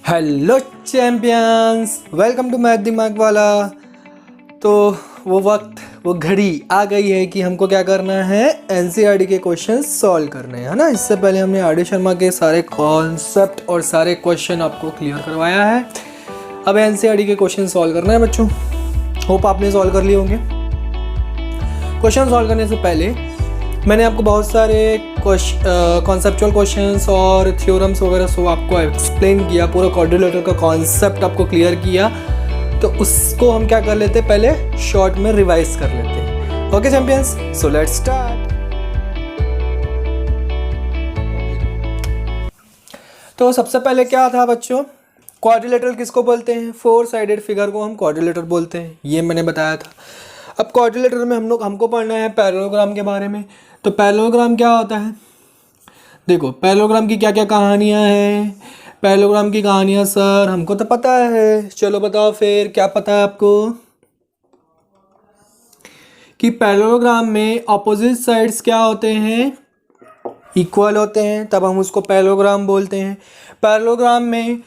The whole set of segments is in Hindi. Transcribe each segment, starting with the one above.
Hello champions, welcome to math दिमाग वाला। तो वो वक्त वो घड़ी आ गई है कि हमको क्या करना है, एनसीईआरटी के क्वेश्चन सॉल्व करने हैं, है ना। इससे पहले हमने आर डी शर्मा के सारे कॉन्सेप्ट और सारे क्वेश्चन आपको क्लियर करवाया है। अब एनसीईआरटी के क्वेश्चन सॉल्व करना है बच्चों। होप आपने सॉल्व कर लिए होंगे। क्वेश्चन सॉल्व करने से पहले मैंने आपको बहुत सारे कॉन्सेप्चुअल क्वेश्चंस और थ्योरम्स वगैरह सब आपको एक्सप्लेन किया, पूरा क्वाड्रिलेटरल का कॉन्सेप्ट आपको क्लियर किया। तो उसको हम क्या कर लेते, पहले शॉर्ट में रिवाइज कर लेते। Okay champions, so let's start. तो सबसे पहले क्या था बच्चों, क्वाड्रिलेटरल किसको बोलते हैं? फोर साइडेड फिगर को हम क्वाड्रिलेटरल बोलते हैं, ये मैंने बताया था। अब क्वाड्रिलेटरल में हमको पढ़ना है पैरेललोग्राम के बारे में। तो पैरेललोग्राम क्या होता है? देखो, पैरेललोग्राम की क्या क्या कहानियाँ हैं। पैरेललोग्राम की कहानियाँ सर हमको तो पता है, चलो बताओ फिर क्या पता है आपको। कि पैरेललोग्राम में ऑपोजिट साइड्स क्या होते हैं? इक्वल होते हैं, तब हम उसको पैरेललोग्राम बोलते हैं। पैरेललोग्राम में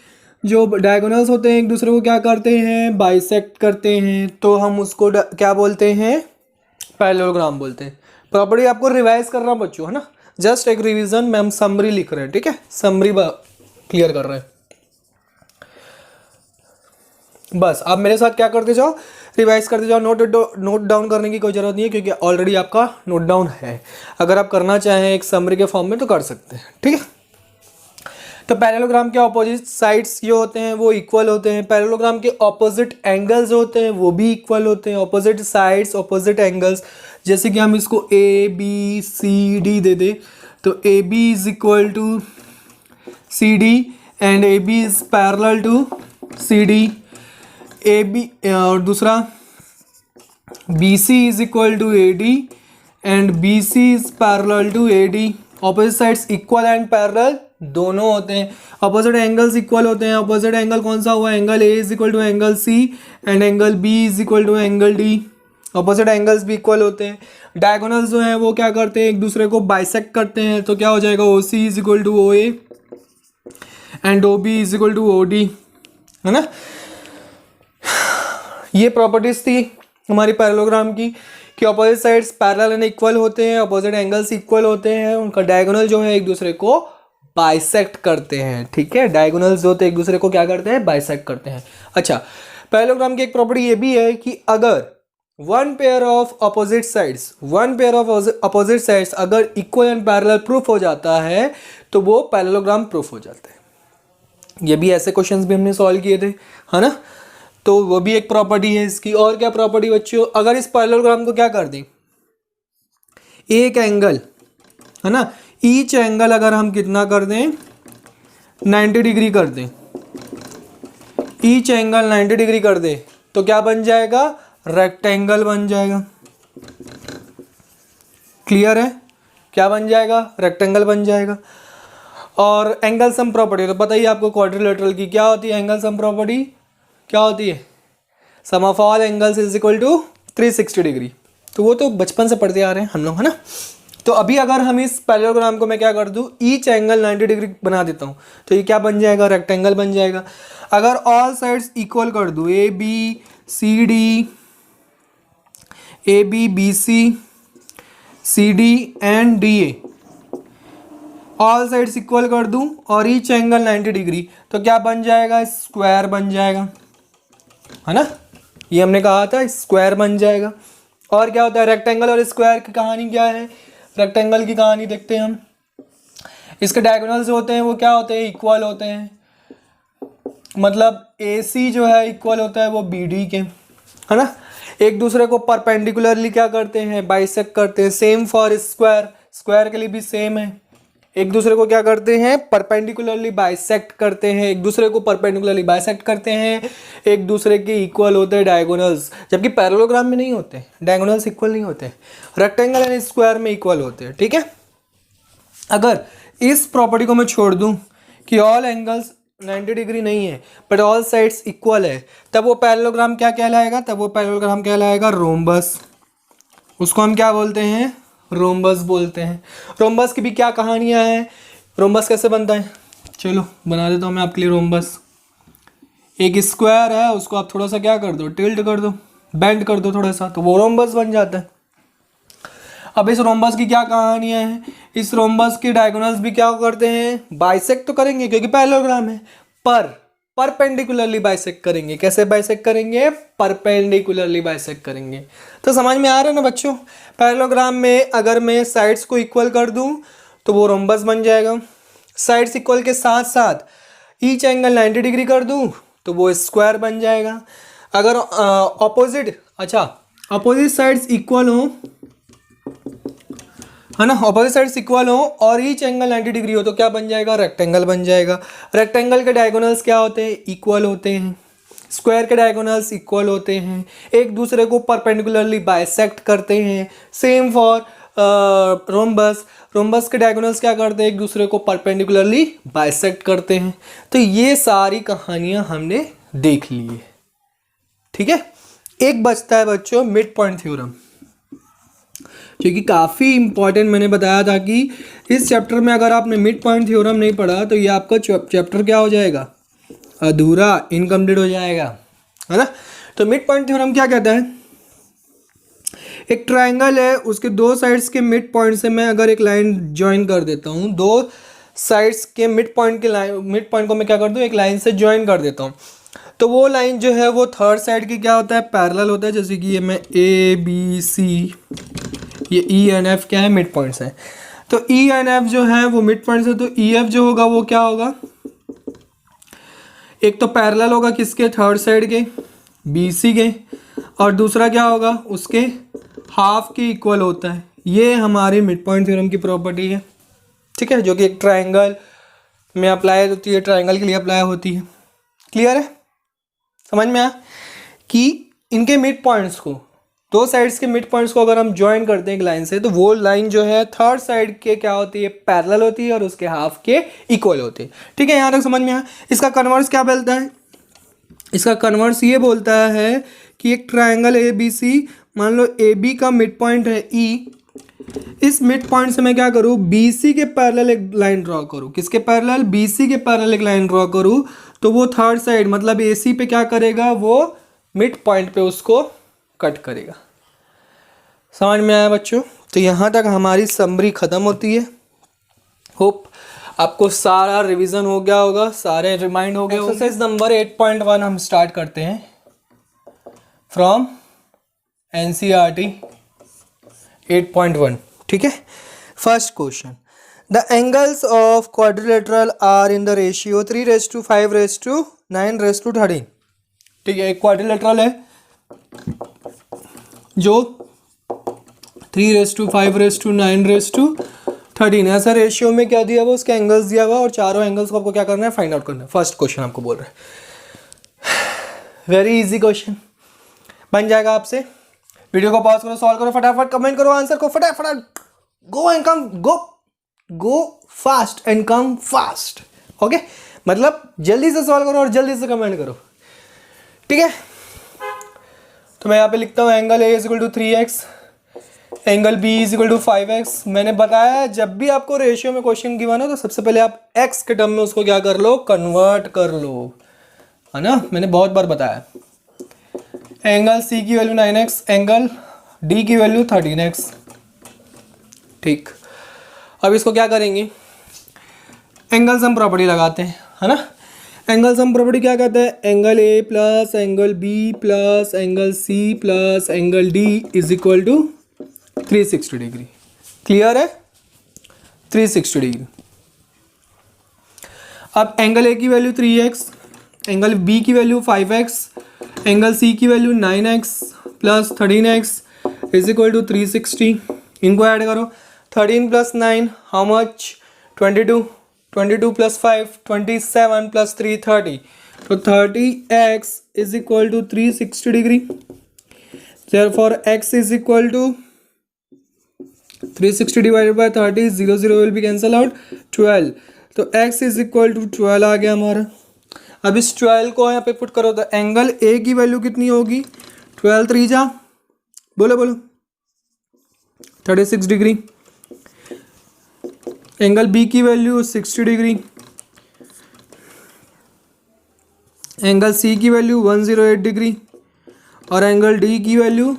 जो डायगोनल्स होते हैं एक दूसरे को क्या करते हैं, बाइसेक्ट करते हैं, तो हम उसको क्या बोलते हैं, पैरेललोग्राम बोलते हैं। प्रॉपर्टी आपको रिवाइज करना बच्चों, है ना। जस्ट एक रिवीजन में हम समरी लिख रहे हैं, ठीक है, समरी क्लियर कर रहे हैं। बस आप मेरे साथ क्या करते जाओ, रिवाइज करते जाओ। नोट डाउन करने की कोई ज़रूरत नहीं है, क्योंकि ऑलरेडी आपका नोट डाउन है। अगर आप करना चाहें एक समरी के फॉर्म में तो कर सकते हैं, ठीक है। तो पैरेललोग्राम के ऑपोजिट साइड्स जो होते हैं वो इक्वल होते हैं। पैरेललोग्राम के ऑपोजिट एंगल्स जो होते हैं वो भी इक्वल होते हैं। ऑपोजिट साइड्स, ऑपोजिट एंगल्स, जैसे कि हम इसको ए बी सी डी दे दे, तो A B is equal to C D and A B is parallel to C D. A B और दूसरा B C is equal to A D and B C is parallel to A D. Opposite sides equal and parallel दोनों होते हैं। ऑपोजिट एंगल्स इक्वल होते हैं। ऑपोजिट एंगल कौन सा हुआ? Angle A is equal to angle C and angle B is equal to angle D. Opposite angles भी इक्वल होते हैं। डायगोनल्स जो है वो क्या करते हैं, एक दूसरे को बाइसेक्ट करते हैं, तो क्या हो जाएगा, O C is equal to O A and O B is equal to O D, है ना। ये प्रॉपर्टीज थी हमारी पैरेललोग्राम की कि opposite sides parallel and equal होते हैं, ऑपोजिट एंगल्स इक्वल होते हैं, उनका डायगोनल जो है एक दूसरे को बाइसेक्ट करते हैं, ठीक है। डायगोनल्स जो होते हैं एक दूसरे को क्या करते हैं, बाइसेक्ट करते हैं। अच्छा, पैरेललोग्राम की एक प्रॉपर्टी ये भी है कि अगर one pair of opposite sides अगर इक्वल एंड पैरेलल प्रूफ हो जाता है तो वो पैरेललोग्राम प्रूफ हो जाता है। ये भी ऐसे क्वेश्चंस भी हमने सॉल्व किए थे, है ना। तो वो भी एक प्रॉपर्टी है इसकी। और क्या प्रॉपर्टी बच्चों, अगर इस पैरेललोग्राम को क्या कर दें, एक एंगल, है ना, ईच एंगल अगर हम कितना कर दें, 90 डिग्री कर दें, ईच एंगल 90 डिग्री कर दें, तो क्या बन जाएगा, रेक्टेंगल बन जाएगा। क्लियर है? क्या बन जाएगा, रेक्टेंगल बन जाएगा। और एंगल सम प्रॉपर्टी तो पता ही आपको क्वाड्रिलेटरल की क्या होती है, एंगल सम प्रॉपर्टी क्या होती है, sum of all angles is equal to 360 degree. तो वो तो बचपन से पढ़ते आ रहे हैं हम लोग, है ना। तो अभी अगर हम इस पैरेललोग्राम को मैं क्या कर दूं, ईच एंगल 90 डिग्री बना देता हूं, तो ये क्या बन जाएगा, रेक्टेंगल बन जाएगा। अगर ऑल साइड्स इक्वल कर दूं, A B C D, A B B C C D and D A, all sides equal कर दूं और ईच एंगल 90 डिग्री, तो क्या बन जाएगा, स्क्वायर बन जाएगा, है ना। ये हमने कहा था, स्क्वायर बन जाएगा। और क्या होता है, रेक्टेंगल और स्क्वायर की कहानी क्या है, रेक्टेंगल की कहानी देखते हैं हम। इसके डायगोनल्स होते हैं वो क्या होते हैं, इक्वल होते हैं। मतलब ए सी जो है इक्वल होता है वो बी डी के, है ना। एक दूसरे को परपेंडिकुलरली क्या करते हैं, बाइसेक्ट करते हैं। सेम फॉर स्क्वायर, स्क्वायर के लिए भी सेम है। एक दूसरे को क्या करते हैं, परपेंडिकुलरली बाइसेक्ट करते हैं, एक दूसरे को परपेंडिकुलरली बाइसेक्ट करते हैं, एक दूसरे के इक्वल होते हैं डायगोनल्स, जबकि पैरेललोग्राम में नहीं होते, डायगोनल्स इक्वल नहीं होते, रेक्टेंगल एंड स्क्वायर में इक्वल होते हैं, ठीक है। अगर इस प्रॉपर्टी को मैं छोड़ दूं कि ऑल एंगल्स 90 डिग्री नहीं है बट ऑल साइड्स इक्वल है, तब वो पैरेललोग्राम क्या कहलाएगा, तब वो पैरेललोग्राम कहलाएगा रोम्बस। उसको हम क्या बोलते हैं, रोम्बस बोलते हैं। रोम्बस की भी क्या कहानियां हैं, रोम्बस कैसे बनता है, चलो बना देता हूँ मैं आपके लिए रोम्बस। एक स्क्वायर है उसको आप थोड़ा सा क्या कर दो, टिल्ट कर दो, बेंड कर दो थोड़ा सा, तो वो रोम्बस बन जाता है। अब इस रोम्बस की क्या कहानियां हैं, इस रोम्बस के डायगोनल्स भी क्या करते हैं, बाइसेक्ट तो करेंगे क्योंकि पैरेललोग्राम है, पर परपेंडिकुलरली बाइसेक्ट करेंगे। कैसे बाइसेक्ट करेंगे, परपेंडिकुलरली बाइसेक्ट करेंगे। तो समझ में आ रहा है ना बच्चों। पैरेललोग्राम में अगर मैं साइड्स को इक्वल कर दूं तो वो रोम्बस बन जाएगा, साइड्स इक्वल के साथ साथ ईच एंगल 90 डिग्री कर दूं तो वो स्क्वायर बन जाएगा। अगर अपोजिट साइड्स इक्वल हो, है ना, ऑपोजिट साइड्स इक्वल हो और ईच एंगल 90 डिग्री हो तो क्या बन जाएगा, रेक्टेंगल बन जाएगा। रेक्टेंगल के डायगोनल्स क्या होते हैं, इक्वल होते हैं। स्क्वायर के डायगोनल्स इक्वल होते हैं, एक दूसरे को परपेंडिकुलरली बाइसेक्ट करते हैं। सेम फॉर रोम्बस, रोम्बस के डायगोनल्स क्या करते हैं, एक दूसरे को परपेंडिकुलरली बाइसेक्ट करते हैं। तो ये सारी कहानियां हमने देख ली है, ठीक है। एक बचता है बच्चों मिड पॉइंट थ्योरम, क्योंकि काफ़ी इंपॉर्टेंट। मैंने बताया था कि इस चैप्टर में अगर आपने मिड पॉइंट थ्योरम नहीं पढ़ा तो ये आपका चैप्टर क्या हो जाएगा, अधूरा, इनकम्प्लीट हो जाएगा, है ना। तो मिड पॉइंट थ्योरम क्या कहता है, एक ट्रायंगल है, उसके दो साइड्स के मिड पॉइंट से मैं अगर एक लाइन ज्वाइन कर देता हूँ, दो साइड्स के मिड पॉइंट को मैं क्या कर दूँ, एक लाइन से ज्वाइन कर देता हूँ, तो वो लाइन जो है वो थर्ड साइड की क्या होता है, पैरेलल होता है। जैसे कि ये मैं ABC, ये E एंड F क्या है, मिड पॉइंट्स हैं। तो E एंड F जो है वो मिड पॉइंट्स है, तो EF जो होगा वो क्या होगा, एक तो पैरेलल होगा किसके, थर्ड साइड के BC के, और दूसरा क्या होगा, उसके हाफ के इक्वल होता है। ये हमारी मिड पॉइंट थ्योरम की प्रॉपर्टी है, ठीक है, जो कि एक ट्रायंगल में अप्लाई होती है, ट्रायंगल के लिए अप्लाई होती है। क्लियर है, समझ में आया कि इनके मिड पॉइंट्स को, दो साइड्स के मिड पॉइंट्स को अगर हम ज्वाइन करते हैं एक लाइन से, तो वो लाइन जो है थर्ड साइड के क्या होती है, पैरेलल होती है और उसके हाफ के इक्वल होती है, ठीक है। यहाँ तक समझ में आया। इसका कन्वर्स क्या बोलता है, इसका कन्वर्स ये बोलता है कि एक ट्रायंगल ABC, मान लो AB का मिड पॉइंट है E, इस मिड पॉइंट से मैं क्या करूँ, BC के पैरेलल एक लाइन ड्रॉ करूँ, किसके पैरेलल, BC के पैरेलल एक लाइन ड्रॉ करूँ, तो वो थर्ड साइड मतलब AC पे क्या करेगा, वो मिड पॉइंट पे उसको कट करेगा। समझ में आया बच्चों। तो यहाँ तक हमारी समरी खत्म होती है। होप आपको सारा रिवीजन हो गया होगा, सारे रिमाइंड हो गए। एक्सरसाइज नंबर 8.1 हम स्टार्ट करते हैं फ्रॉम NCERT 8.1, ठीक है। First question, the angles of quadrilateral are in the ratio 3:5:9:13, ठीक है। एक क्वाड्रिलेटरल है जो 3:5:9:13, ऐसा रेशियो में क्या दिया हुआ, उसके एंगल्स दिया हुआ, और चारों एंगल्स को आपको क्या करना है, फाइंड आउट करना है। फर्स्ट क्वेश्चन आपको बोल रहे हैं, वेरी इजी क्वेश्चन बन जाएगा आपसे। वीडियो को पॉज करो, सॉल्व करो, फटाफट कमेंट करो आंसर को, फटाफट go and come, go fast and come fast, okay. मतलब जल्दी से सॉल्व करो और जल्दी से कमेंट करो, ठीक है। तो मैं यहाँ पे लिखता हूँ angle A = 3x, angle B = 5x। मैंने बताया जब भी आपको रेशियो में क्वेश्चन गिवन हो तो सबसे पहले आप x के टर्म में उसको क्या कर लो, कन्वर्ट कर लो, है ना। मैंने बहुत बार बताया। एंगल C की वैल्यू 9x, एंगल D की वैल्यू 13x, ठीक। अब इसको क्या करेंगे, एंगल सम प्रॉपर्टी लगाते हैं, है ना। एंगल सम प्रॉपर्टी क्या कहता है, angle A plus angle B plus angle C plus angle D is equal to 360 degree. Clear है, 360 डिग्री। अब एंगल A की वैल्यू 3x, एंगल B की वैल्यू 5x, एंगल C की value 9x plus 13x is equal to 360। इनको ऐड करो, 13 plus 9 how much, 22, 22 plus 5 27 plus 3 30, तो 30x is equal to 360 degree. therefore x is equal to 360 divided by 30, 0 0 will be cancel out, 12, तो x is equal to 12 आ गया हमारा। अब इस 12 को यहाँ पे पुट करो तो एंगल A की वैल्यू कितनी होगी, 12 3 जा, बोलो 36 डिग्री। एंगल B की वैल्यू 60 डिग्री, एंगल सी की वैल्यू 108 डिग्री और एंगल डी की वैल्यू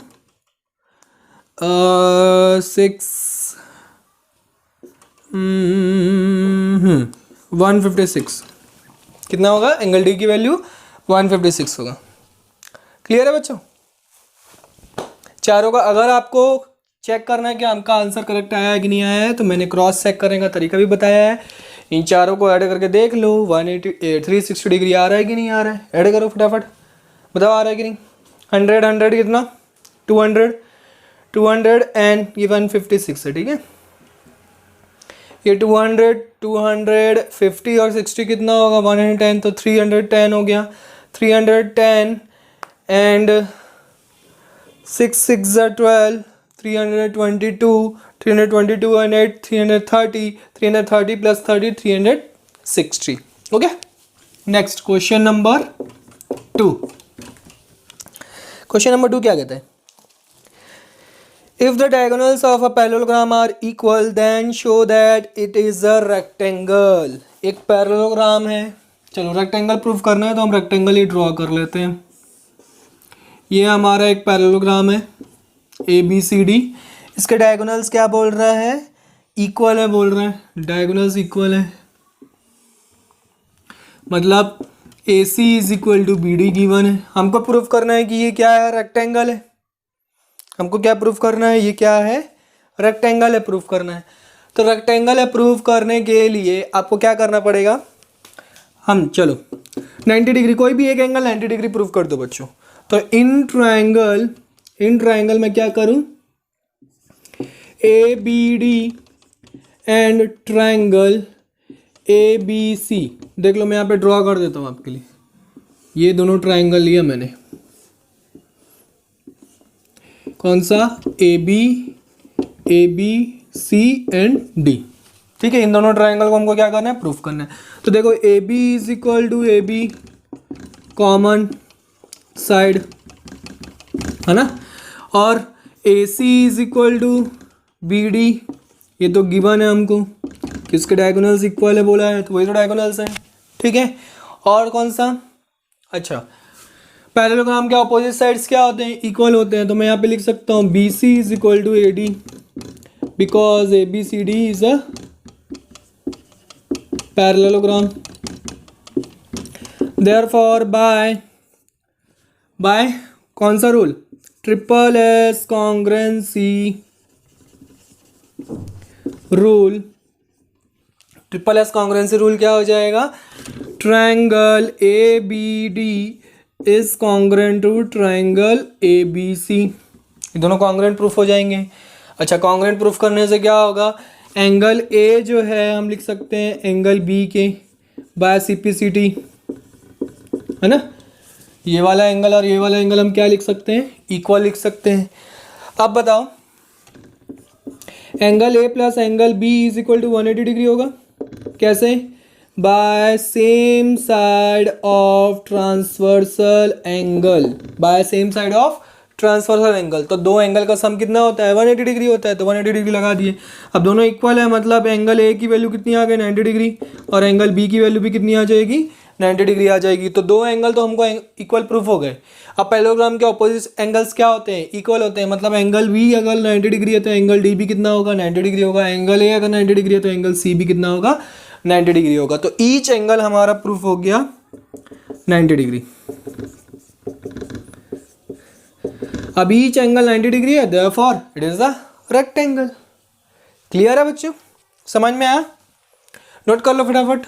156। कितना होगा? एंगल डी की वैल्यू 156 होगा। क्लियर है बच्चों? चारों का अगर आपको चेक करना है कि आपका आंसर करेक्ट आया है कि नहीं आया है, तो मैंने क्रॉस चेक करने का तरीका भी बताया है। इन चारों को ऐड करके देख लो 360 डिग्री आ रहा है कि नहीं आ रहा है। ऐड करो फटाफट, बताओ आ रहा है कि नहीं। 100 100 कितना? 200 200 एंड ये 156 है। ठीक है, ये 200 250 और 60 कितना होगा? 110, तो 310 हो गया। 310 and 6 6 12, 322, 322 and 8 330, 330 plus 30 360। Okay, next question number 2। Question number 2 क्या कहता है? If the diagonals of a parallelogram are equal, then show that it is a rectangle। एक पैरेललोग्राम है, चलो रेक्टेंगल प्रूफ करना है तो हम रेक्टेंगल ही ड्रॉ कर लेते हैं। ये हमारा एक पैरेललोग्राम है ABCD। इसके डायगोनल्स क्या बोल रहा है? इक्वल है बोल रहे हैं। डायगोनल्स इक्वल है मतलब AC is equal to BD given है। हमको प्रूफ करना है कि ये क्या है? रेक्टेंगल है। हमको क्या प्रूफ करना है? ये क्या है? रेक्टेंगल है प्रूफ करना है। तो रेक्टेंगल है प्रूफ करने के लिए आपको क्या करना पड़ेगा? हम चलो 90 डिग्री, कोई भी एक एंगल 90 डिग्री प्रूफ कर दो बच्चों। तो इन ट्रायंगल में क्या करूं? ABD and triangle ABC। देख लो मैं यहाँ पे ड्रॉ कर देता हूँ आपके लिए। ये दोनों ट्रायंगल लिया मैंने, कौन सा? ABC and D। ठीक है, इन दोनों ट्रायंगल को हमको क्या करना है? प्रूफ करना है। तो देखो AB is equal to AB common side है ना, और AC is equal to BD, ये तो गिवन है हमको। किसके डायगोनल्स इक्वल है बोला है, तो वही तो डायगोनल्स हैं। ठीक है, और कौन सा? अच्छा, पैरेललोग्राम के ऑपोजिट साइड्स क्या होते हैं? इक्वल होते हैं। तो मैं यहाँ पे लिख सकता हूँ BC is equal to AD because ABCD is a parallelogram. Therefore by कौन सा रूल? Triple S congruency rule. Triple S congruency rule क्या हो जाएगा? Triangle ABD is congruent to triangle ABC। ये दोनों कॉन्ग्रुएंट प्रूफ हो जाएंगे। अच्छा, कॉन्ग्रुएंट प्रूफ करने से क्या होगा? एंगल A जो है हम लिख सकते हैं एंगल B के बाय CPCT, है ना। ये वाला एंगल और ये वाला एंगल हम क्या लिख सकते हैं? इक्वल लिख सकते हैं। अब बताओ, angle A plus angle B is equal to 180 degree होगा। कैसे? By same side of transversal angle. By same side of transversal angle. तो दो एंगल का सम कितना होता है? 180 डिग्री होता है। तो 180 डिग्री लगा दिए। अब दोनों इक्वल है मतलब एंगल A की वैल्यू कितनी आ गई? 90 डिग्री, और एंगल B की वैल्यू भी कितनी आ जाएगी? 90 डिग्री आ जाएगी। तो दो एंगल तो हमको इक्वल प्रूफ हो गए। अब पैरेललोग्राम के ऑपोजिट एंगल्स क्या होते हैं? इक्वल होते हैं। मतलब एंगल B अगर 90 डिग्री है तो एंगल D भी कितना होगा? 90 डिग्री होगा। एंगल A अगर 90 डिग्री है तो एंगल C भी कितना होगा? 90 डिग्री होगा। तो ईच एंगल हमारा प्रूफ हो गया 90 डिग्री। अब ईच एंगल 90 डिग्री है, therefore it is a rectangle. Clear है बच्चों? समझ में आया? नोट कर लो फटाफट।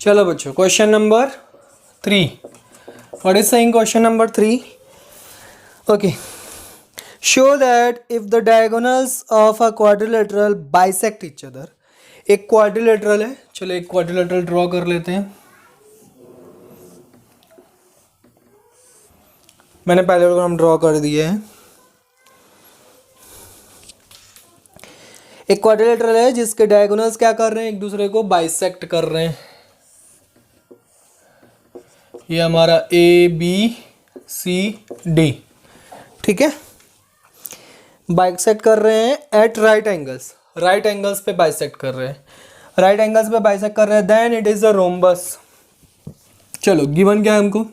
चलो बच्चों, question number 3। What is saying question number 3? Okay, show that if the diagonals of a quadrilateral bisect each other। एक क्वाड्रिलेटरल है, चलो एक क्वाड्रिलेटरल ड्रॉ कर लेते हैं। मैंने पैरेललोग्राम ड्रॉ कर दिए हैं। एक क्वाड्रिलेटरल है जिसके डायगोनल्स क्या कर रहे हैं? एक दूसरे को बाइसेक्ट कर रहे हैं। ये हमारा ABCD, ठीक है, बाइसेक्ट कर रहे हैं at right angles. Right angles पे बाइसेक्ट कर रहे हैं। राइट एंगल्स पे बाइसेक्ट कर रहे हैं, then it is a rhombus. चलो गिवन क्या है हमको,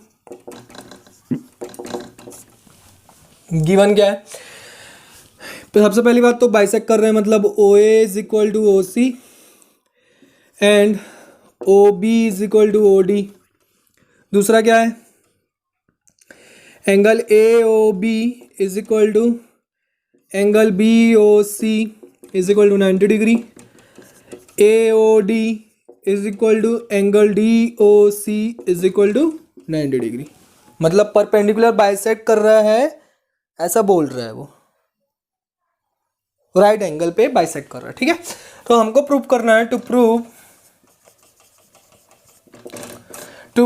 गिवन क्या है, तो सबसे पहली बात तो बाइसेक्ट कर रहे हैं मतलब O A is equal to O C and O B is equal to O D. दूसरा क्या है, angle A O B is equal to angle B O C is equal to 90 degree, A O D is equal to angle D O C is equal to 90 degree. मतलब परपेंडिकुलर बाइसेक्ट कर रहा है ऐसा बोल रहा है वो, राइट एंगल पे बाइसेक्ट कर रहा है, ठीक है। तो हमको प्रूव करना है, to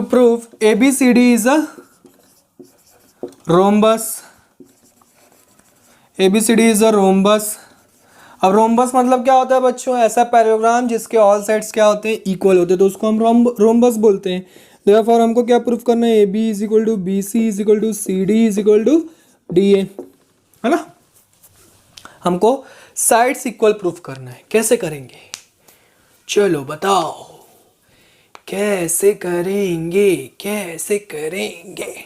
prove ABCD is a rhombus, ABCD is a rhombus. अब रोम्बस मतलब क्या होता है बच्चों, ऐसा पैराग्राम जिसके ऑल साइड्स क्या होते हैं, इक्वल होते हैं, तो उसको हम रोम्बस बोलते हैं। देयरफॉर हमको क्या प्रूफ करना है, AB is equal to BC is equal to CD is equal to DA, है ना। हमको साइड्स इक्वल प्रूफ करना है, कैसे करेंगे, चलो बताओ कैसे करेंगे, कैसे करेंगे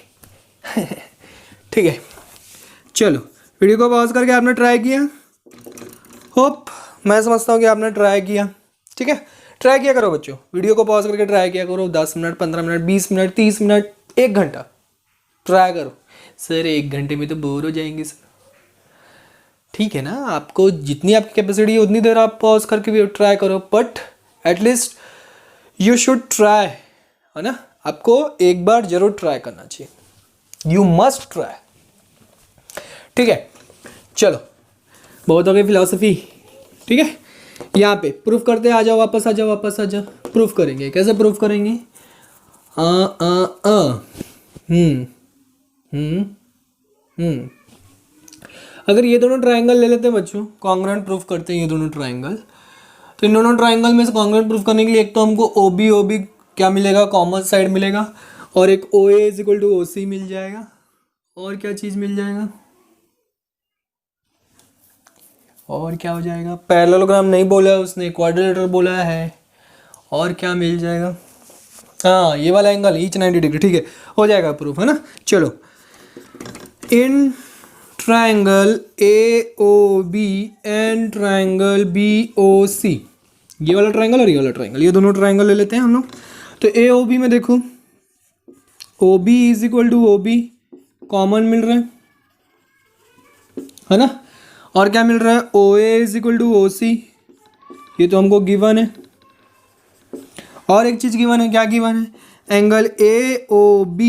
ठीक है, चलो वीडियो को पॉज करके आपने ट्राई किया, होप मैं समझता हूँ कि आपने ट्राई किया, ठीक है। ट्राई किया करो बच्चों, वीडियो को पॉज करके ट्राई किया करो, 10 मिनट 15 मिनट 20 मिनट 30 मिनट 1 घंटा ट्राई करो। सर 1 घंटे में तो बोर हो जाएंगे सर, ठीक है ना, आपको जितनी आपकी कैपेसिटी है उतनी देर आप पॉज करके भी ट्राई करो, but at least you should try, है ना। आपको एक बार जरूर ट्राई करना चाहिए, यू मस्ट ट्राई, ठीक है। चलो बहुत हो गई फिलॉसफी, ठीक है। यहाँ पे प्रूफ करते आ जाओ, वापस आ जाओ, वापस आ जाओ। प्रूफ करेंगे, कैसे प्रूफ करेंगे, अगर ये दोनों ट्रायंगल ले लेते हैं बच्चों, कॉन्ग्रुएंट प्रूफ करते हैं ये दोनों ट्रायंगल, तो इन दोनों ट्रायंगल में से कॉन्ग्रुएंट प्रूफ करने के लिए एक तो हमको ओ बी क्या मिलेगा, कॉमन साइड मिलेगा, और एक ओ A is equal to O सी मिल जाएगा, और क्या चीज़ मिल जाएगा, और क्या हो जाएगा, पैरेललोग्राम नहीं बोला है उसने, क्वाड्रिलेटरल बोला है, और क्या मिल जाएगा, हाँ ये वाला एंगल ईच 90 डिग्री, ठीक है, हो जाएगा प्रूफ, है ना। चलो in triangle AOB and triangle BOC, ये वाला ट्रायंगल और ये वाला ट्रायंगल, ये दोनों ट्रायंगल ले लेते हैं हम लोग। तो AOB में देखो OB is equal to OB common मिल रहा है ना, और क्या मिल रहा है, OA is equal to OC, ये तो हमको गिवन है। और एक चीज़ गिवन है, क्या गिवन है, angle AOB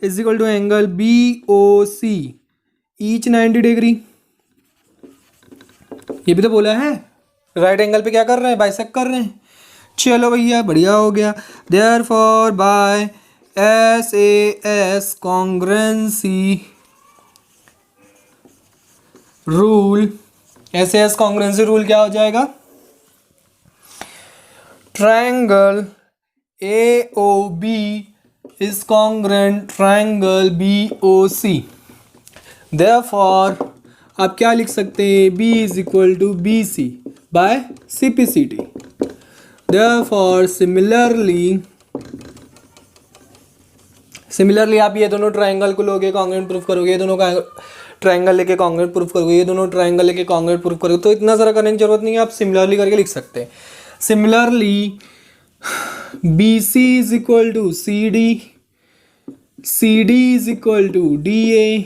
is equal to angle BOC each 90 degree, ये भी तो बोला है, राइट एंगल पे क्या कर रहे हैं, बाइसेक्ट कर रहे हैं। चलो भैया बढ़िया हो गया। Therefore by SAS congruency rule, SAS congruency rule क्या हो जाएगा, triangle AOB is congruent triangle BOC। Therefore आप क्या लिख सकते हैं, B is equal to BC by CPCD। Therefore similarly आप ये दोनों ट्रायंगल को लोगे, कॉन्ग्रुएंट प्रूफ करोगे, ये दोनों का ट्रायंगल लेके कॉन्ग्रुएंट प्रूफ करोगे, ये दोनों ट्रायंगल लेके कॉन्ग्रुएंट प्रूफ करोगे, तो इतना सारा करने की जरूरत नहीं है, आप सिमिलरली करके लिख सकते हैं। Similarly BC is equal to CD, CD is equal to DA,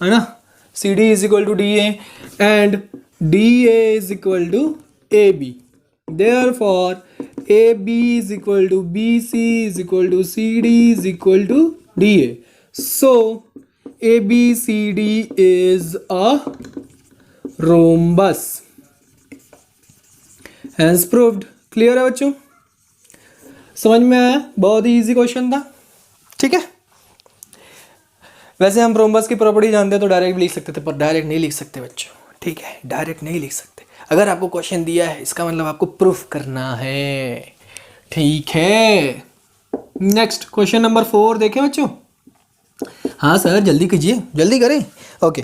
है ना, CD is equal to DA and DA is equal to AB। Therefore AB is equal to BC is equal to CD is equal to DA. So ABCD is a rhombus. Hence proved. Clear है बच्चों, समझ में आया, बहुत ही इजी क्वेश्चन था, ठीक है। वैसे हम रोम्बस की प्रॉपर्टी जानते हैं तो डायरेक्ट भी लिख सकते थे, पर डायरेक्ट नहीं लिख सकते बच्चों, ठीक है, डायरेक्ट नहीं लिख सकते। अगर आपको क्वेश्चन दिया है इसका मतलब आपको प्रूफ करना है, ठीक है। नेक्स्ट क्वेश्चन नंबर 4 देखें बच्चों, हाँ सर जल्दी कीजिए, जल्दी करें, okay.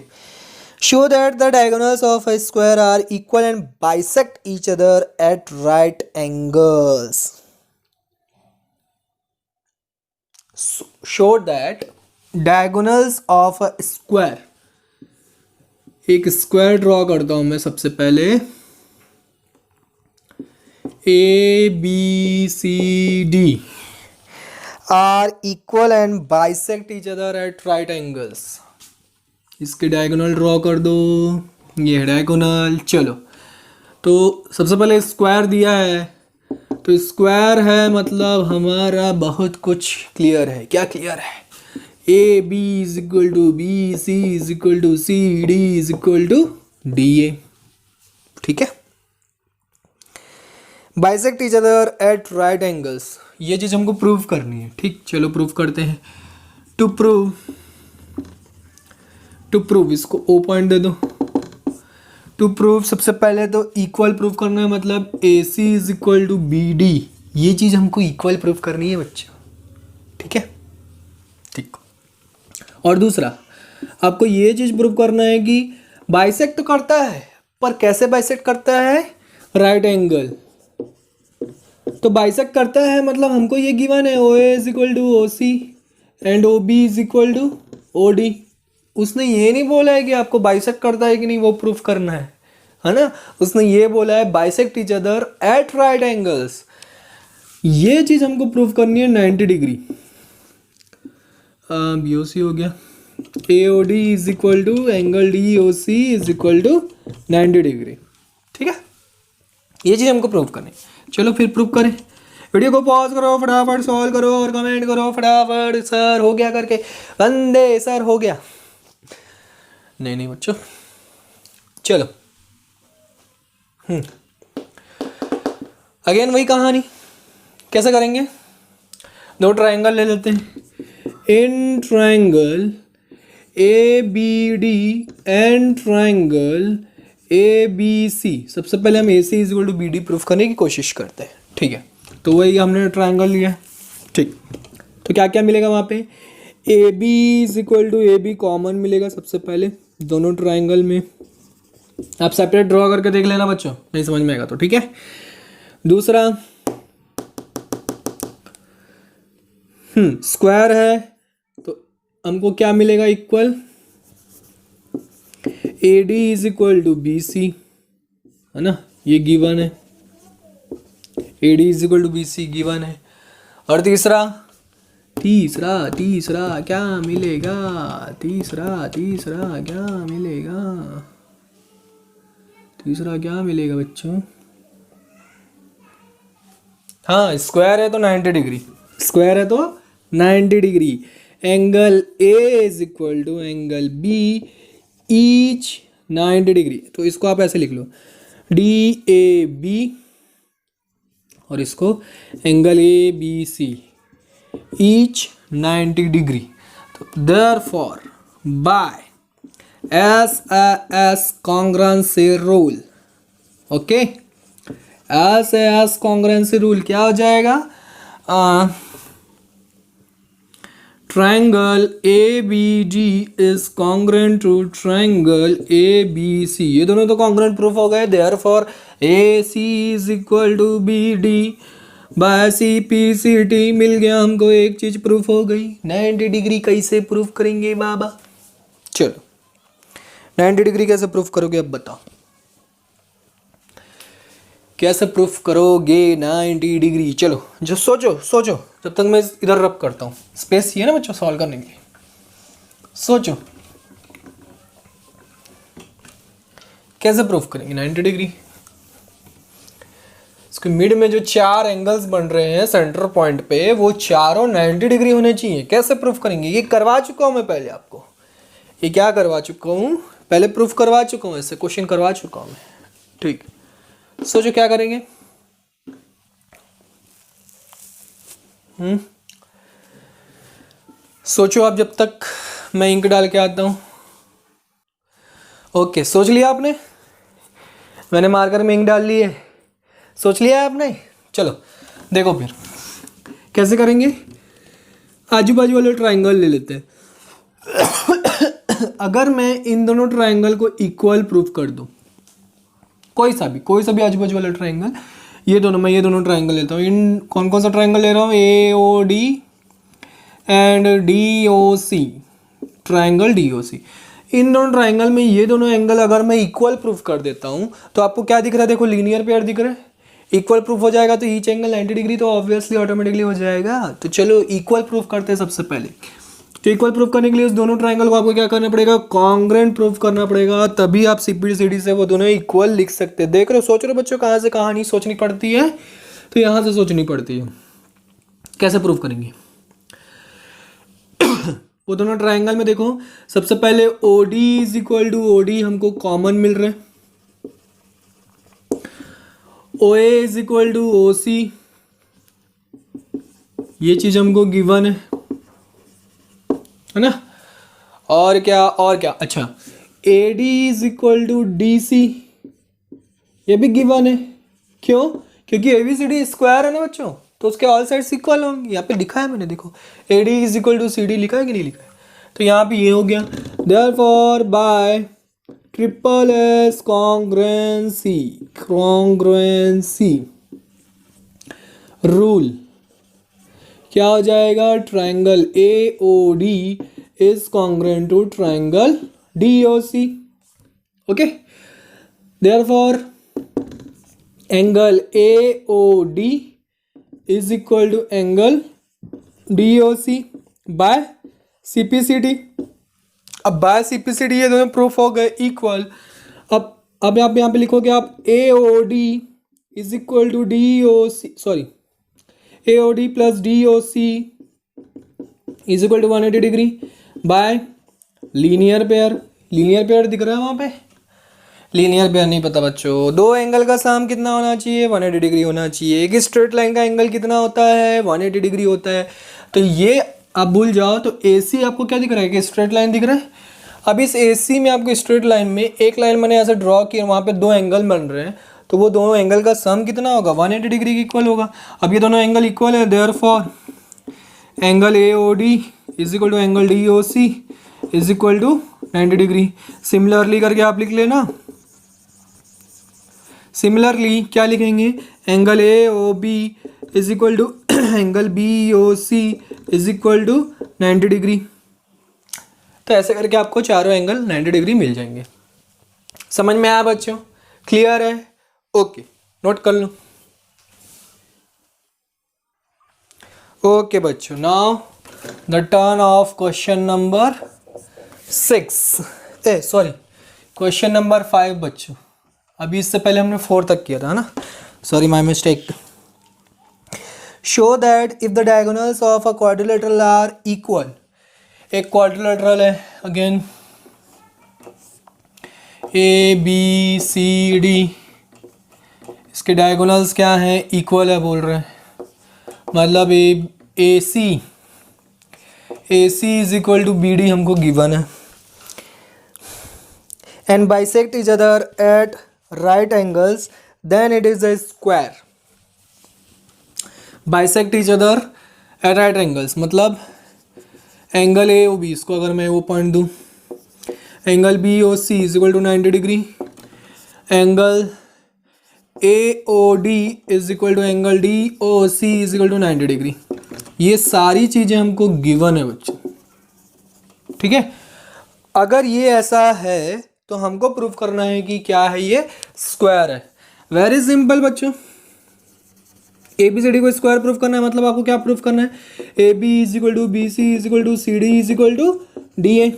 Show that the diagonals of a square are equal and bisect each other at right angles. Show that diagonals of a square, एक स्क्वायर ड्रॉ करता हूं मैं सबसे पहले, A B C D are equal and bisect each other at right angles. इसके डायगोनल ड्रॉ कर दो, ये है डायगोनल। चलो तो सबसे पहले स्क्वायर दिया है, तो स्क्वायर है मतलब हमारा बहुत कुछ क्लियर है। क्या क्लियर है? A B is equal to B, C is equal to C, D is equal to D A. ठीक है, bisect each other at right angles, ये चीज हमको प्रूव करनी है। ठीक, चलो प्रूव करते हैं। टू प्रूव इसको ओ पॉइंट दे दो। टू प्रूव सबसे पहले तो इक्वल प्रूव करना है, मतलब A C is equal to B D, ये चीज हमको इक्वल प्रूव करनी है बच्चों। ठीक है, ठीक। और दूसरा आपको ये चीज प्रूव करना है कि बाइसेक्ट तो करता है, पर कैसे बाइसेक्ट करता है? Right angle. तो बाइसेक्ट करता है मतलब हमको ये गिवन है O A is equal to O C and O B is equal to O D. उसने ये नहीं बोला है कि आपको बाइसेक्ट करता है कि नहीं वो प्रूफ करना है ना। उसने ये बोला है bisect each other at right angles. ये चीज हमको प्रूफ करनी है 90 डिग्री। बी ओ सी हो गया, A O D is equal to angle D O C is equal to 90 degree. ठीक है, ये चीज हमको प्रूफ करनी है। चलो फिर प्रूफ करें। वीडियो को पॉज करो, फटाफट सॉल्व करो और कमेंट करो फटाफट, सर हो गया करके। बंदे सर हो गया, नहीं बच्चों। चलो अगेन वही कहानी, कैसे करेंगे? दो ट्रायंगल ले लेते हैं। In triangle A B D and triangle A B C, सबसे पहले हम A C is equal to B D proof करने की कोशिश करते हैं। ठीक है, तो वही हमने ट्रायंगल लिया। ठीक, तो क्या क्या मिलेगा वहाँ पे? A B is equal to A B common मिलेगा सबसे पहले दोनों ट्रायंगल में। आप सेपरेट ड्रॉ करके देख लेना बच्चों, नहीं समझ में आएगा तो। ठीक है, दूसरा स्क्वायर है तो हमको क्या मिलेगा? Equal A D is equal to B C, है ना, ये गिवन है। A D is equal to B C given है। और तीसरा क्या मिलेगा? तीसरा क्या मिलेगा बच्चों? हाँ, स्क्वायर है तो 90 डिग्री, स्क्वायर है तो 90 degree. Angle A is equal to angle B each 90 degree. तो इसको आप ऐसे लिख लो, डी ए बी, और इसको angle A B C each 90 degree. तो therefore by S congruency rule, okay, S congruency rule क्या हो जाएगा? Triangle A B D is congruent to triangle A B C, ये दोनों तो कॉन्ग्रुएंट प्रूफ हो गए। Therefore A C is equal to B D by C P C T मिल गया हमको, एक चीज प्रूफ हो गई। 90 डिग्री कैसे प्रूफ करेंगे बाबा? चलो 90 डिग्री कैसे प्रूफ करोगे अब बताओ, कैसे प्रूफ करोगे 90 डिग्री? चलो जो सोचो जब तक मैं इधर रब करता हूँ। स्पेस ही है ना बच्चों सॉल्व करने के लिए। सोचो कैसे प्रूफ करेंगे 90 डिग्री? इसके मिड में जो 4 एंगल्स बन रहे हैं सेंटर पॉइंट पे, वो चारों 90 डिग्री होने चाहिए। कैसे प्रूफ करेंगे? ये करवा चुका हूं मैं पहले आपको। ये क्या करवा चुका हूं? पहले प्रूफ करवा चुका हूं, ऐसे क्वेश्चन करवा चुका हूं मैं। ठीक, सोचो क्या करेंगे? सोचो आप जब तक मैं इंक डाल के आता हूं। ओके, सोच लिया आपने? मैंने मार्कर में इंक डाल ली है, सोच लिया आपने? चलो देखो फिर कैसे करेंगे। आजू बाजू वाले ट्रायंगल ले लेते हैं। अगर मैं इन दोनों ट्रायंगल को इक्वल प्रूफ कर दूं, कोई सा भी आजू बाजू वाला ट्रायंगल, ये दोनों ट्रायंगल लेता हूँ। इन कौन कौन सा ट्रायंगल ले रहा हूँ, A O D and D O C, triangle D O C. इन दोनों ट्रायंगल में ये दोनों एंगल अगर मैं इक्वल प्रूफ कर देता हूँ तो आपको क्या दिख रहा है, देखो लीनियर पेयर दिख रहा है। इक्वल प्रूफ हो जाएगा तो ईच एंगल 90 डिग्री तो ऑब्वियसली ऑटोमेटिकली हो जाएगा। तो चलो इक्वल प्रूफ करते हैं सबसे पहले। तो इक्वल प्रूफ करने के लिए उस दोनों ट्रायंगल को आपको क्या करना पड़ेगा, कॉन्ग्रुएंट प्रूफ करना पड़ेगा, तभी आप CPD से वो दोनों इक्वल लिख सकते हैं। देख रहे हो, सोच रहे हो बच्चों कहाँ से कहानी सोचनी पड़ती है, तो यहाँ से सोचनी पड़ती है। कैसे प्रूफ करेंगे वो दोनों ट्रायंगल में देखो, सबसे पहले OD is equal to OD हमको कॉमन मिल रहा है, OA is equal to OC, ये चीज हमको गिवन है ना। और क्या अच्छा, AD is equal to DC, ये भी गिवन है। क्यों? क्योंकि ABCD स्क्वायर है ना बच्चों, तो उसके ऑल साइड्स इक्वल होंगे। यहाँ पे लिखा है मैंने, देखो AD is equal to CD लिखा है कि नहीं लिखा है, तो यहाँ पे ये हो गया। Therefore by triple S congruency rule क्या हो जाएगा, triangle AOD is congruent to triangle DOC। Okay, therefore angle AOD is equal to angle DOC by CPCD। अब बाय CPCD ये दोनों प्रूफ हो गए इक्वल। अब आप यहाँ पे लिखोगे आप AOD is equal to AOD plus DOC is equal to 180 degree by linear pair दिख रहा है वहाँ पे, लीनियर पेयर नहीं पता बच्चों। दो एंगल का सम कितना होना चाहिए, 180 डिग्री होना चाहिए। एक स्ट्रेट लाइन का एंगल कितना होता है, 180 डिग्री होता है। तो ये आप भूल जाओ, तो AC आपको क्या दिख रहा है कि स्ट्रेट लाइन दिख रहा है। अब इस AC में आपको स्ट्रेट लाइन में एक लाइन मैंने ऐसे ड्रॉ किया, वहाँ पे दो एंगल बन रहे हैं, तो वो दोनों एंगल का सम कितना होगा, 180 डिग्री के इक्वल होगा। अब ये दोनों एंगल इक्वल है, therefore angle AOD is equal to angle DOC is equal to 90 degree. Similarly करके आप लिख लेना, सिमिलरली क्या लिखेंगे, angle AOB is equal to angle BOC is equal to 90 degree. तो ऐसे करके आपको चारों एंगल 90 डिग्री मिल जाएंगे। समझ में आया बच्चों, क्लियर है? ओके, नोट कर लो। ओके बच्चों, now the turn off question number question number 5 बच्चों। अभी इससे पहले हमने 4 तक किया था ना, sorry my mistake. Show that if the diagonals of a quadrilateral are equal. एक क्वाड्रिलेटरल है, अगेन ABCD, इसके डायगोनल्स क्या हैं, इक्वल है बोल रहे हैं। मतलब AC is equal to BD हमको गिवन है, and bisect each other at right angles, then it is a square. Bisect each other at right angles मतलब एंगल AOB, इसको अगर मैं वो पॉइंट दूं, angle BOC is equal to 90 degree, angle AOD is equal to angle DOC is equal to 90 degree. ये सारी चीज़ें हमको गिवन है बच्चों, ठीक है। अगर ये ऐसा है तो हमको प्रूफ करना है कि क्या है, ये स्क्वायर है। वेरी सिंपल बच्चों, ABCD को स्क्वायर प्रूफ करना है, मतलब आपको क्या प्रूफ करना है, AB is equal to BC is equal to CD is equal to DA।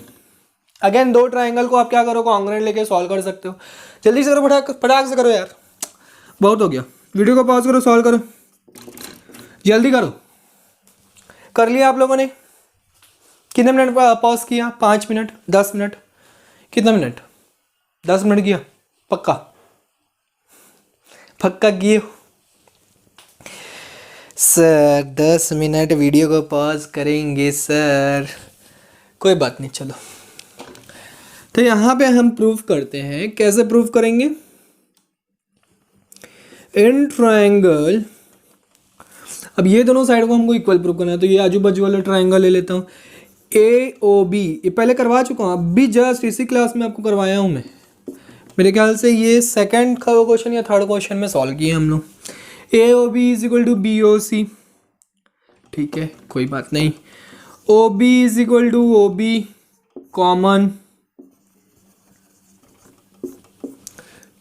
Again दो ट्राइंगल को आप क्या करो, कॉन्ग्रुएंट लेके सॉल्व कर सकते हो। जल्दी से करो, फटाक से करो यार, बहुत हो गया। वीडियो को पॉज करो, सॉल्व करो, जल्दी करो। कर लिया आप लोगों ने? कितने मिनट पॉज किया, 5 मिनट, 10 मिनट, कितना मिनट, 10 मिनट किया, पक्का किए सर? 10 मिनट वीडियो को पॉज करेंगे सर, कोई बात नहीं, चलो। तो यहाँ पे हम प्रूफ करते हैं, कैसे प्रूफ करेंगे, इन ट्रायंगल। अब ये दोनों साइड को हमको इक्वल प्रूफ करना है, तो ये आजू बाजू वाला ट्रायंगल ले लेता हूँ। ए ओ बी, ये पहले करवा चुका हूँ, अभी जस्ट इसी क्लास में आपको करवाया हूँ मैं, मेरे ख्याल से ये सेकंड क्वेश्चन या थर्ड क्वेश्चन में सॉल्व किए हम लोग। A O B is equal to B O C, ठीक है कोई बात नहीं। O B is equal to O B common,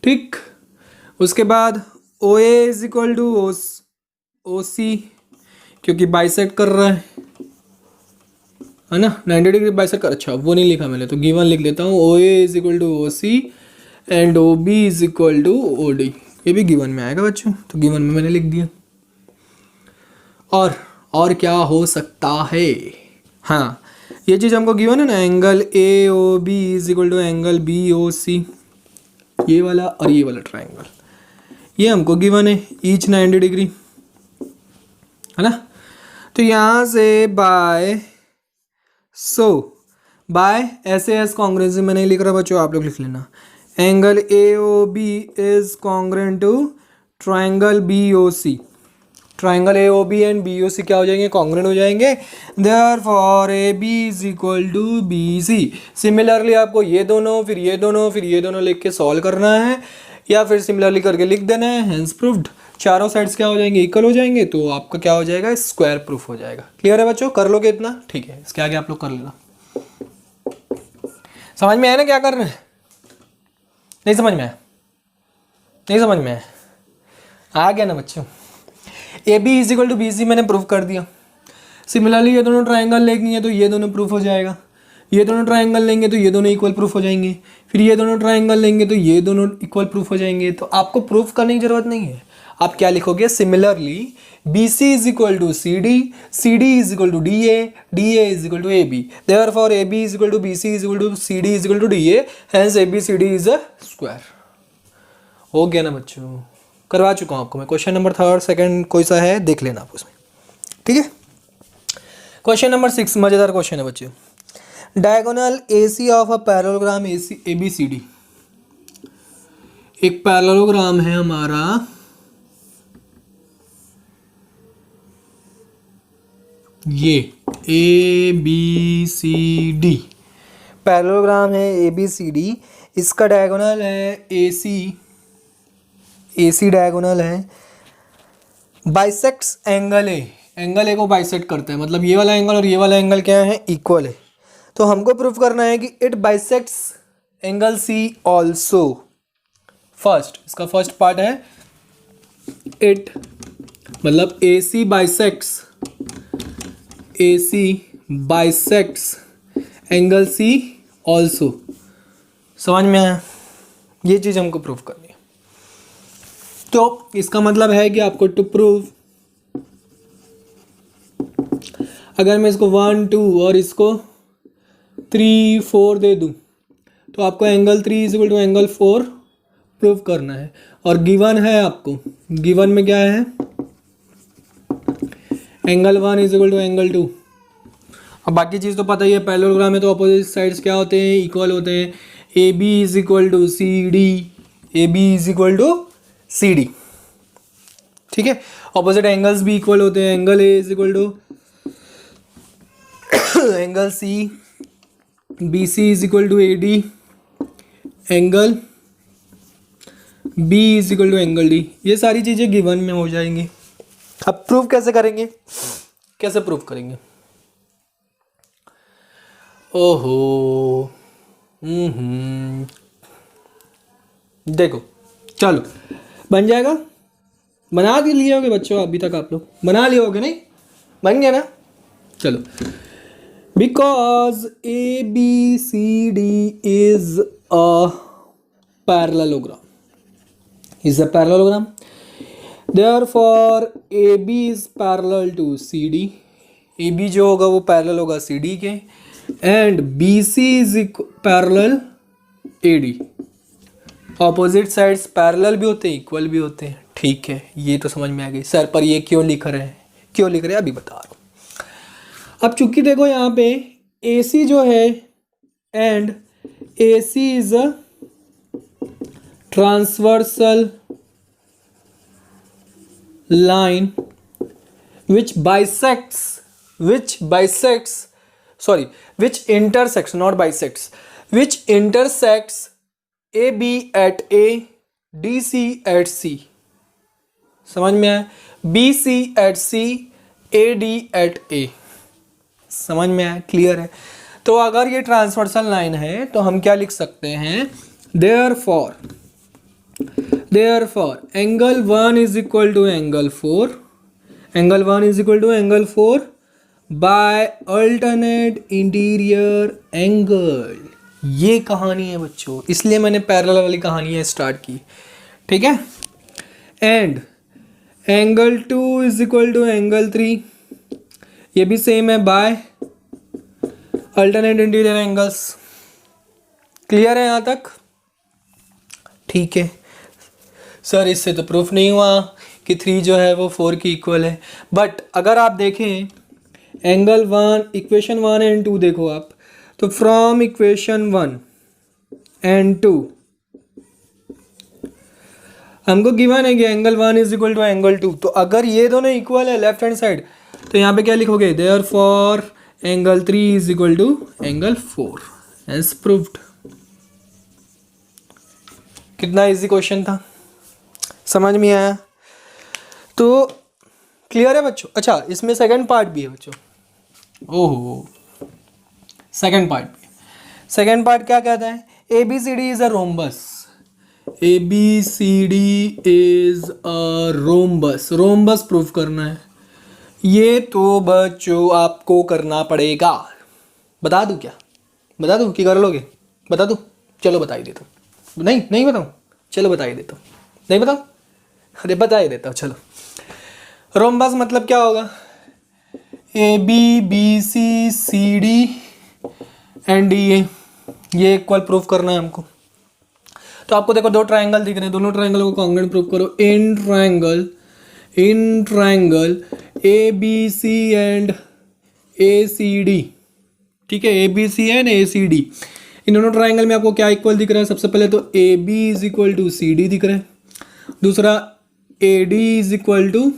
ठीक। उसके बाद O A is equal to O C, क्योंकि बाइसेक्ट कर रहा है ना, 90 डिग्री बाइसेक्ट कर, अच्छा वो नहीं लिखा मैंने, तो गिवन लिख लेता हूँ। O A is equal to O C and O B is equal to O D, ये भी गिवन में आएगा बच्चों, तो गिवन में मैंने लिख दिया। और क्या हो सकता है, हाँ ये चीज़ हमको गिवन है ना, angle A O B is equal to angle B O C, ये वाला और ये वाला ट्राइंगल, ये हमको गिवन है, ईच 90 डिग्री, है ना। तो यहाँ से बाय ऐसे एस कॉन्ग्रेंसी में नहीं लिख रहा बच्चों, आप लोग लिख लेना, angle A O B is congruent to triangle B O C, triangle A O B and B O C क्या हो जाएंगे, कॉन्ग्रेंट हो जाएंगे। Therefore A B is equal to B C. Similarly आपको ये दोनों फिर ये दोनों फिर ये दोनों लिख के सॉल्व करना है, या फिर सिमिलरली करके लिख देना है, हेंस प्रूव्ड। चारों साइड्स क्या हो जाएंगे, इक्वल हो जाएंगे, तो आपका क्या हो जाएगा, स्क्वायर प्रूफ हो जाएगा। क्लियर है बच्चों, कर लोगे इतना, ठीक है। इसके आगे आप लोग कर लेना। समझ में आया ना क्या कर रहे हैं, नहीं समझ में आया, नहीं समझ में आया, आ गया ना बच्चों। A B is equal to B C मैंने प्रूफ कर दिया। सिमिलरली ये दोनों ट्राइंगल लेंगे तो ये दोनों प्रूफ हो जाएगा, ये दोनों ट्राइंगल लेंगे तो ये दोनों इक्वल प्रूफ हो जाएंगे, फिर ये दोनों ट्राइंगल लेंगे तो ये दोनों इक्वल प्रूफ हो जाएंगे। तो आपको प्रूफ करने की जरूरत नहीं है, आप क्या लिखोगे, similarly B C is equal to C D is equal to D A is equal to A B, therefore A B is equal to B C is equal to C D is equal to D A, hence A B C D is a square. हो गया ना बच्चों, करवा चुका हूँ आपको मैं। क्वेश्चन नंबर थर्ड सेकंड कोई सा है देख लेना आप उसमें, ठीक है। क्वेश्चन नंबर 6 मजेदार क्वेश्चन है बच्चों। Diagonal A C of a parallelogram A B C D, एक पैरेललोग्राम है हमारा, ये A B C D parallelogram है ए बी सी डी, इसका डायगोनल है ए सी डायगोनल है, बाइसेक्ट्स एंगल ए को बाइसेक्ट करता है, मतलब ये वाला एंगल और ये वाला एंगल क्या है, इक्वल है। तो हमको प्रूफ करना है कि it bisects angle C also. First, इसका फर्स्ट पार्ट है इट, मतलब A C bisects angle C also. समझ में आया, ये चीज़ हमको प्रूफ करनी है। तो इसका मतलब है कि आपको टू प्रूव, अगर मैं इसको 1 2 और इसको 3 4 दे दूं, तो आपको angle 3 is equal to angle 4 prove करना है। और गिवन है आपको, गिवन में क्या है, angle 1 is equal to angle 2। अब बाकी चीज़ तो पता ही है, पैरेललोग्राम में तो अपोजिट साइड्स क्या होते हैं, इक्वल होते हैं। A B is equal to C D, ठीक है। ऑपोजिट एंगल्स भी इक्वल होते हैं, angle A is equal to angle C, B C is equal to A D, angle B is equal to angle D. ये सारी चीज़ें गिवन में हो जाएंगी। अब प्रूफ कैसे करेंगे, कैसे प्रूफ करेंगे, ओहो देखो, चलो बन जाएगा, बना के लिए होगे बच्चों, अभी तक आप लोग बना लिए होगे, नहीं बन गया ना। चलो, because A B C D is a parallelogram, therefore AB is parallel to CD, AB जो होगा वो पैरेलल होगा CD के, and BC is parallel AD। Opposite sides parallel भी होते हैं, इक्वल भी होते हैं, ठीक है। ये तो समझ में आ गई सर, पर ये क्यों लिख रहे हैं, अभी बता रहा हूँ। अब चूंकि देखो यहाँ पे AC जो है and AC is a transversal line which bisects sorry, which intersects, not bisects, which intersects AB at A, DC at C. समझ में आया? BC at C, AD at A. समझ में आया? क्लियर है? तो अगर ये ट्रांसवर्सल लाइन है तो हम क्या लिख सकते हैं? therefore angle 1 is equal to angle 4, angle 1 is equal to angle 4 by alternate interior angle. ये कहानी है बच्चों, इसलिए मैंने पैरेलल वाली कहानी स्टार्ट की, ठीक है? And angle 2 is equal to angle 3, ये भी सेम है, by alternate interior angles. Clear है यहाँ तक? ठीक है सर, इससे तो प्रूफ नहीं हुआ कि 3 जो है वो 4 की इक्वल है. बट अगर आप देखें एंगल 1, इक्वेशन 1 एंड 2 देखो आप, तो फ्रॉम इक्वेशन 1 एंड 2 हमको गिवन है कि angle 1 is equal to angle 2. तो अगर ये दोनों इक्वल है लेफ्ट हैंड साइड, तो यहाँ पे क्या लिखोगे? Therefore angle 3 is equal to angle 4, as proved. कितना इजी क्वेश्चन था, समझ में आया? तो क्लियर है बच्चों? अच्छा, इसमें सेकंड पार्ट भी है बच्चों. ओहो, सेकंड पार्ट भी. सेकंड पार्ट क्या कहता है? ABCD is a rhombus. ABCD is a rhombus. Rhombus proof करना है. ये तो बच्चों आपको करना पड़ेगा. बता दूं क्या? बता दूं कि कर लोगे? बता दूं? चलो बता ही देता हूँ. नहीं बताऊँ? चलो बता ही देता हूँ. नहीं बताऊँ? अरे बता ही देता हूँ. चलो, रोम्बस मतलब क्या होगा? ABCD एंड DA, ये इक्वल प्रूफ करना है हमको. तो आपको देखो 2 ट्रायंगल दिख रहे हैं, दोनों ट्रायंगल को कॉन्ग्रुएंट प्रूफ करो. In triangle ABC and ACD, ठीक है? ABC एंड ACD, इन दोनों ट्रायंगल में आपको क्या इक्वल दिख रहा है? सबसे पहले तो AB is equal to CD दिख रहा है. दूसरा AD is equal to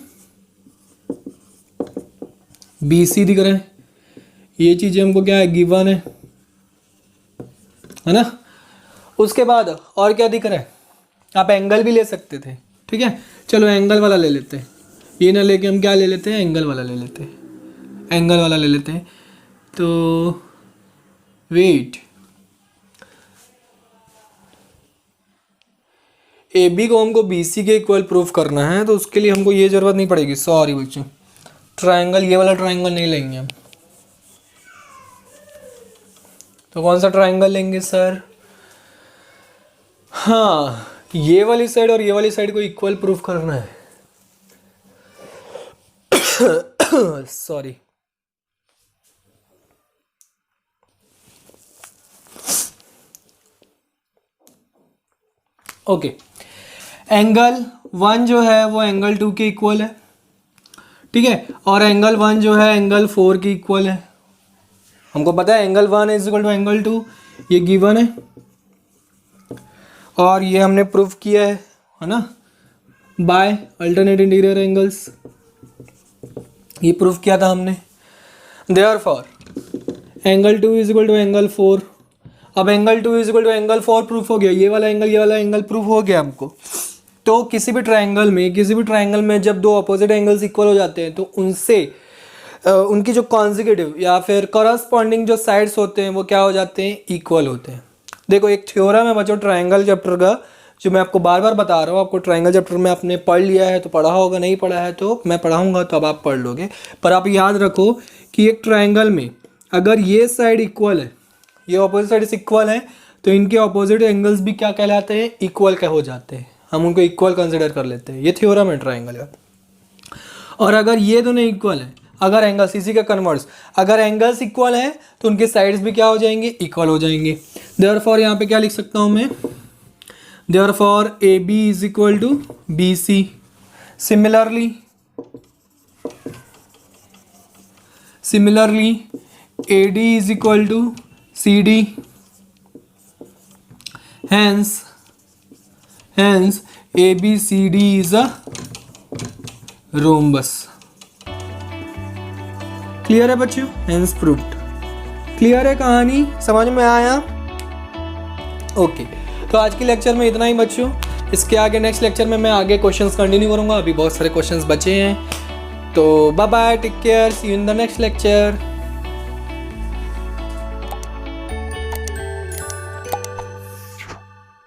BC दिख रहा है. ये चीज़ें हमको क्या है? गिवन है ना? उसके बाद और क्या दिख रहा है? आप एंगल भी ले सकते थे, ठीक है? चलो एंगल वाला ले लेते हैं. ये ना लेके हम क्या ले लेते हैं? एंगल वाला ले लेते हैं. एंगल वाला ले लेते हैं. तो वेट, AB को हमको BC के इक्वल प्रूफ करना है, तो उसके लिए हमको ये ज़रूरत नहीं पड़ेगी. सॉरी बच्चों, ट्रायंगल, ये वाला ट्रायंगल नहीं लेंगे हम. तो कौन सा ट्रायंगल लेंगे सर? हाँ, ये वाली साइड और ये वाली साइड को इक्वल प्रूफ करना है. Sorry, okay. एंगल 1 जो है वो एंगल 2 के इक्वल है, ठीक है? और एंगल 1 जो है एंगल 4 के इक्वल है. हमको पता है angle 1 is equal to angle 2, ये गिवन है और ये हमने प्रूफ किया है ना, बाय अल्टरनेट इंटीरियर एंगल्स. ये प्रूफ किया था हमने. Therefore angle 2 is equal to angle 4. अब angle 2 is equal to angle 4 proof हो गया. ये वाला एंगल प्रूफ हो गया हमको. तो किसी भी ट्रायंगल में जब 2 अपोजिट एंगल्स इक्वल हो जाते हैं तो उनसे उनकी जो कॉन्जिक्यूटिव या फिर करस्पॉन्डिंग जो साइड्स होते हैं वो क्या हो जाते हैं? इक्वल होते हैं. देखो एक थ्योरम है बच्चों ट्रायंगल चैप्टर का, जो मैं आपको बार बार बता रहा हूँ. आपको ट्रायंगल चैप्टर में आपने पढ़ लिया है तो पढ़ा होगा, नहीं पढ़ा है तो मैं पढ़ाऊँगा तो अब आप पढ़ लोगे. पर आप याद रखो कि एक ट्रायंगल में अगर ये साइड इक्वल है, ये ऑपोजिट साइड इक्वल है, तो इनके ऑपोजिट एंगल्स भी क्या कहलाते हैं? इक्वल क्या हो जाते हैं. हम उनको इक्वल कंसिडर कर लेते हैं. ये थ्योरम है ट्रायंगल का. और अगर ये दोनों इक्वल है, अगर एंगल्स, इसी का कन्वर्स, अगर एंगल्स इक्वल हैं तो उनके साइड्स भी क्या हो जाएंगे? इक्वल हो जाएंगे. देयरफॉर यहाँ पे क्या लिख सकता हूँ मैं? Therefore AB is equal to BC. Similarly AD is equal to CD. Hence ABCD is a rhombus. Clear है बच्चों? Hence proved. क्लियर है कहानी, समझ में आया? ओके, तो आज के लेक्चर में इतना ही बच्चों। इसके आगे नेक्स्ट लेक्चर में मैं आगे क्वेश्चंस कंटिन्यू करूँगा, अभी बहुत सारे क्वेश्चंस बचे हैं। तो bye bye, take care, see you in the next lecture.